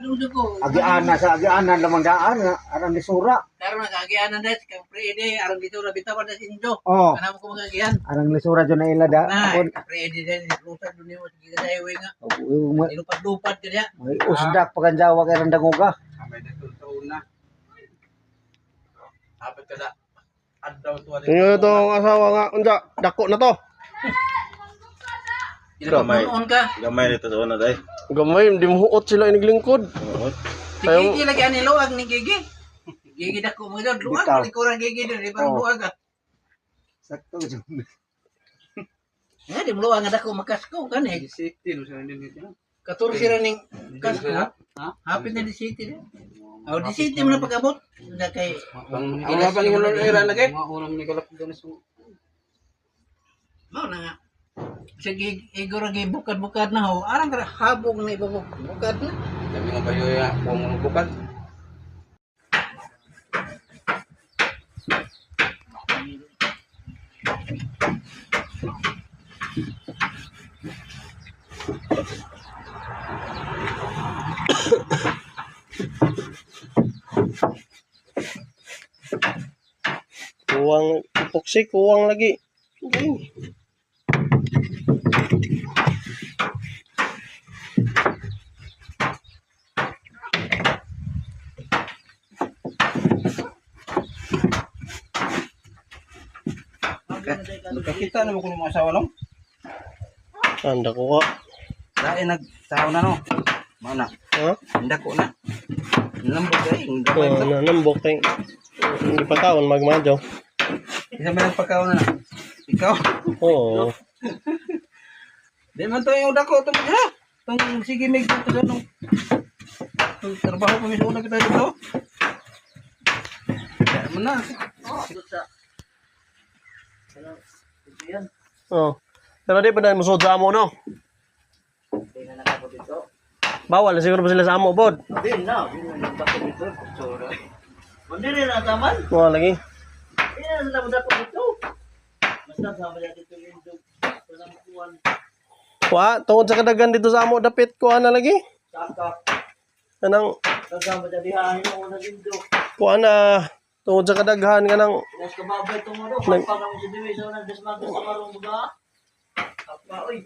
Agiana sa agianan lamang daan nga arang lisura. Karon nagagianan dahil kang pre-ede arang dito na bitawan na sinjo. Oh, Kanamo ko magagian. arang lisura jud na ila da. Na, pre-ede din lutan dun mo sige highway nga. Ilupad-lupad kanya. May usdak paganjawa kay randanguga. Amay dito taon na. Apat kada adlaw to. Tingnan to ang asawa nga unja, dako na to. Gamay. Gamay dito sa una day. Gamay, hindi mo huot sila iniglingkod. Si Gigi lagi ani luwag ni Gigi. Gigi dako mo jud luwag ni kurang Gigi din di parang luwag ka. Sakto jud. Di mo luwag nga dako makasko kan eh. City no sa dito. 14 ra ning kasko. Hapit na di city din. Aw di city mo na pagabot. Na kay Ang pa ni ulo era lagi. mauram ni kalap doon sa. Mao na nga. Sige, iguro gi bukad-bukad na ho. Arang ka habog na ibabog bukad na. Sabi nga bayo ya, kung bukal. Kuwang epoxy, kuwang lagi. Okay. Nakakita naman ko ng mga asawa no. Anda ko ka. Dahil nagsawa na no. Mao na. Ha? Handa ko na. Nambog ay, Oh, nanambok kay. Hindi pa taon magmadyo. isa man nagpakaw na. Ikaw. Oo. Di man to yung dako to ha. Tong sige mig to sa no. Tong trabaho ko mismo na kita dito. Ya man na. Oh. Pero di pa dahil musod sa amo, no? Hindi na nakabot dito. Bawal na siguro pa sila sa amo, bod. Din na, dako dito. Sorry. Hindi rin nataman. Wala lagi. Hindi na sila dako dito. Basta sama dito yung dog. Walang kuwan. Wa, tungod sa kadagan dito sa amo, dapit ko na lagi. Saka. Kanang, Kasama dyan dihahin mo na din dog. kuha na, tungod sa kadaghan ka ng, Mas kababay itong ano. Kapag ang si Dewey sa unang desmagas sa marong mga. Apa, oy.